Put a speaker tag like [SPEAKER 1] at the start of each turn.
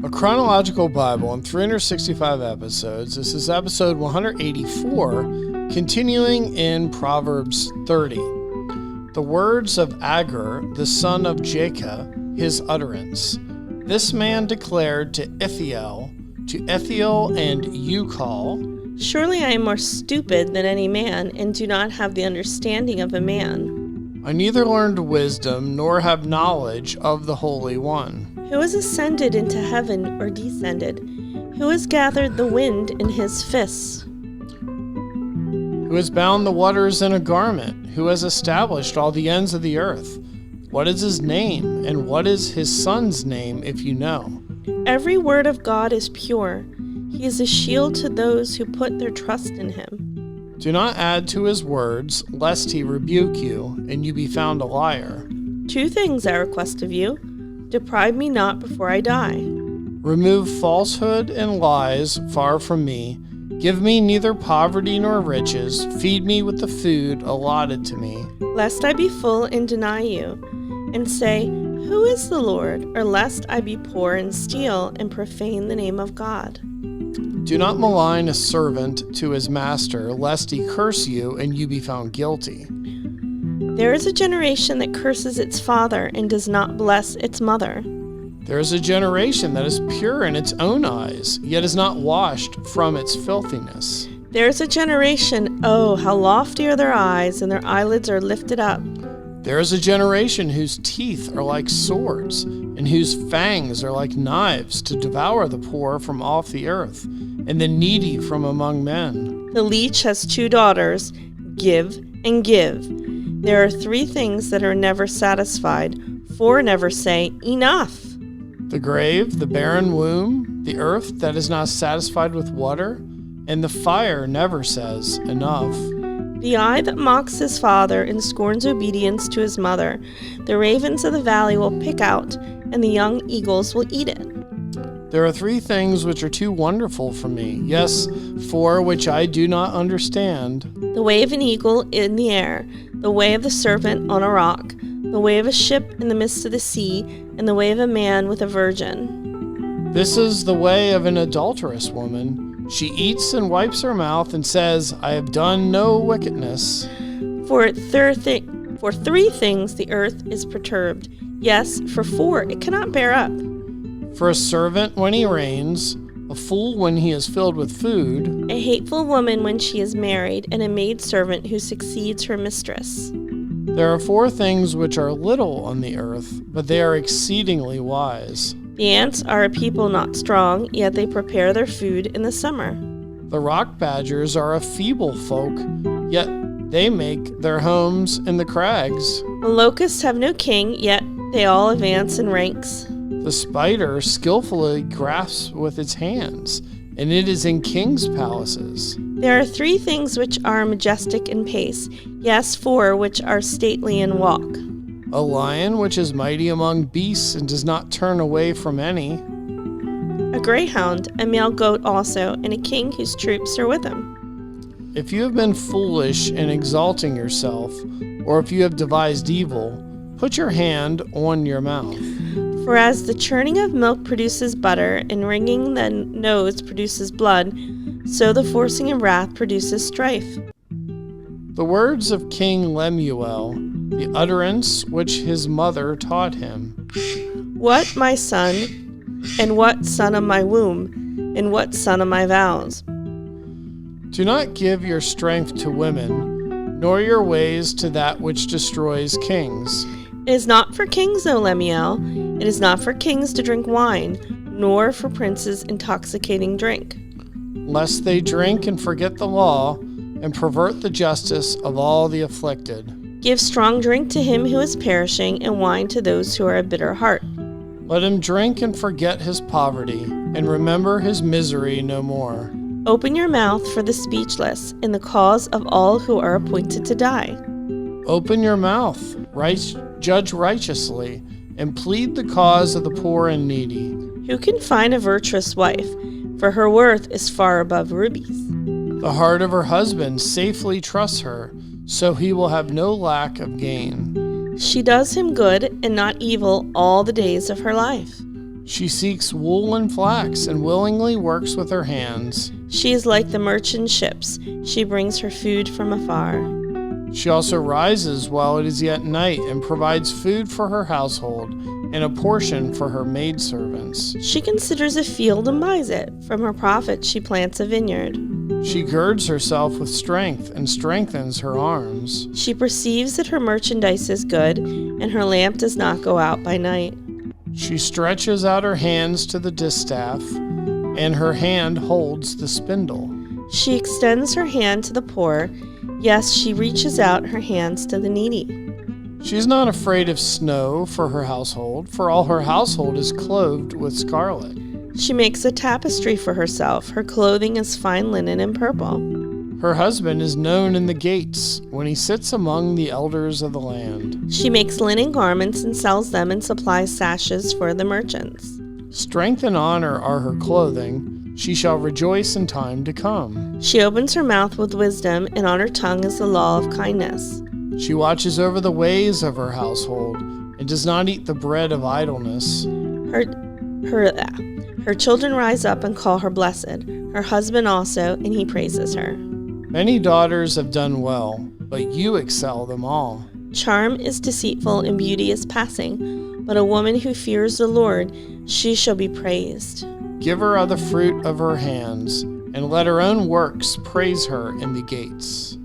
[SPEAKER 1] A chronological Bible in 365 episodes. This is episode 184, continuing in Proverbs 30. The words of Agur, the son of Jacob, his utterance. This man declared to Ithiel and Ucal,
[SPEAKER 2] surely I am more stupid than any man, and do not have the understanding of a man.
[SPEAKER 1] I neither learned wisdom nor have knowledge of the Holy One.
[SPEAKER 2] Who has ascended into heaven or descended? Who has gathered the wind in his fists?
[SPEAKER 1] Who has bound the waters in a garment? Who has established all the ends of the earth? What is his name, and what is his son's name, if you know?
[SPEAKER 2] Every word of God is pure. He is a shield to those who put their trust in him.
[SPEAKER 1] Do not add to his words, lest he rebuke you, and you be found a liar.
[SPEAKER 2] 2 things I request of you. Deprive me not before I die.
[SPEAKER 1] Remove falsehood and lies far from me. Give me neither poverty nor riches. Feed me with the food allotted to me.
[SPEAKER 2] Lest I be full and deny you, and say, Who is the Lord? Or lest I be poor and steal and profane the name of God.
[SPEAKER 1] Do not malign a servant to his master, lest he curse you and you be found guilty.
[SPEAKER 2] There is a generation that curses its father and does not bless its mother.
[SPEAKER 1] There is a generation that is pure in its own eyes, yet is not washed from its filthiness.
[SPEAKER 2] There is a generation, oh, how lofty are their eyes, and their eyelids are lifted up.
[SPEAKER 1] There is a generation whose teeth are like swords, and whose fangs are like knives, to devour the poor from off the earth, and the needy from among men.
[SPEAKER 2] The leech has 2 daughters, give and give. There are 3 things that are never satisfied, 4 never say, Enough.
[SPEAKER 1] The grave, the barren womb, the earth that is not satisfied with water, and the fire never says, Enough.
[SPEAKER 2] The eye that mocks his father and scorns obedience to his mother, the ravens of the valley will pick out, and the young eagles will eat it.
[SPEAKER 1] There are 3 things which are too wonderful for me, yes, 4 which I do not understand.
[SPEAKER 2] The way of an eagle in the air, the way of the serpent on a rock, the way of a ship in the midst of the sea, and the way of a man with a virgin.
[SPEAKER 1] This is the way of an adulterous woman. She eats and wipes her mouth and says, I have done no wickedness.
[SPEAKER 2] For 3 things the earth is perturbed. Yes, for 4 it cannot bear up.
[SPEAKER 1] For a servant when he reigns, a fool when he is filled with food,
[SPEAKER 2] a hateful woman when she is married, and a maidservant who succeeds her mistress.
[SPEAKER 1] There are 4 things which are little on the earth, but they are exceedingly wise.
[SPEAKER 2] The ants are a people not strong, yet they prepare their food in the summer.
[SPEAKER 1] The rock badgers are a feeble folk, yet they make their homes in the crags.
[SPEAKER 2] The locusts have no king, yet they all advance in ranks.
[SPEAKER 1] The spider skillfully grasps with its hands, and it is in kings' palaces.
[SPEAKER 2] There are 3 things which are majestic in pace, yes, 4 which are stately in walk.
[SPEAKER 1] A lion which is mighty among beasts and does not turn away from any.
[SPEAKER 2] A greyhound, a male goat also, and a king whose troops are with him.
[SPEAKER 1] If you have been foolish in exalting yourself, or if you have devised evil, put your hand on your mouth.
[SPEAKER 2] For as the churning of milk produces butter, and wringing the nose produces blood, so the forcing of wrath produces strife.
[SPEAKER 1] The words of King Lemuel, the utterance which his mother taught him.
[SPEAKER 2] What, my son, and what son of my womb, and what son of my vows?
[SPEAKER 1] Do not give your strength to women, nor your ways to that which destroys kings.
[SPEAKER 2] It is not for kings, O Lemuel. It is not for kings to drink wine, nor for princes intoxicating drink.
[SPEAKER 1] Lest they drink and forget the law, and pervert the justice of all the afflicted.
[SPEAKER 2] Give strong drink to him who is perishing, and wine to those who are of bitter heart.
[SPEAKER 1] Let him drink and forget his poverty, and remember his misery no more.
[SPEAKER 2] Open your mouth for the speechless, in the cause of all who are appointed to die.
[SPEAKER 1] Open your mouth, judge righteously, and plead the cause of the poor and needy.
[SPEAKER 2] Who can find a virtuous wife? For her worth is far above rubies.
[SPEAKER 1] The heart of her husband safely trusts her, so he will have no lack of gain.
[SPEAKER 2] She does him good and not evil all the days of her life.
[SPEAKER 1] She seeks wool and flax and willingly works with her hands.
[SPEAKER 2] She is like the merchant ships. She brings her food from afar.
[SPEAKER 1] She also rises while it is yet night and provides food for her household and a portion for her maidservants.
[SPEAKER 2] She considers a field and buys it. From her profit she plants a vineyard.
[SPEAKER 1] She girds herself with strength and strengthens her arms.
[SPEAKER 2] She perceives that her merchandise is good, and her lamp does not go out by night.
[SPEAKER 1] She stretches out her hands to the distaff, and her hand holds the spindle.
[SPEAKER 2] She extends her hand to the poor. Yes, she reaches out her hands to the needy.
[SPEAKER 1] She is not afraid of snow for her household, for all her household is clothed with scarlet.
[SPEAKER 2] She makes a tapestry for herself. Her clothing is fine linen and purple.
[SPEAKER 1] Her husband is known in the gates when he sits among the elders of the land.
[SPEAKER 2] She makes linen garments and sells them and supplies sashes for the merchants.
[SPEAKER 1] Strength and honor are her clothing. She shall rejoice in time to come.
[SPEAKER 2] She opens her mouth with wisdom, and on her tongue is the law of kindness.
[SPEAKER 1] She watches over the ways of her household and does not eat the bread of idleness.
[SPEAKER 2] Her children rise up and call her blessed. Her husband also, and he praises her.
[SPEAKER 1] Many daughters have done well, but you excel them all.
[SPEAKER 2] Charm is deceitful and beauty is passing, but a woman who fears the Lord, she shall be praised.
[SPEAKER 1] Give her of the fruit of her hands, and let her own works praise her in the gates.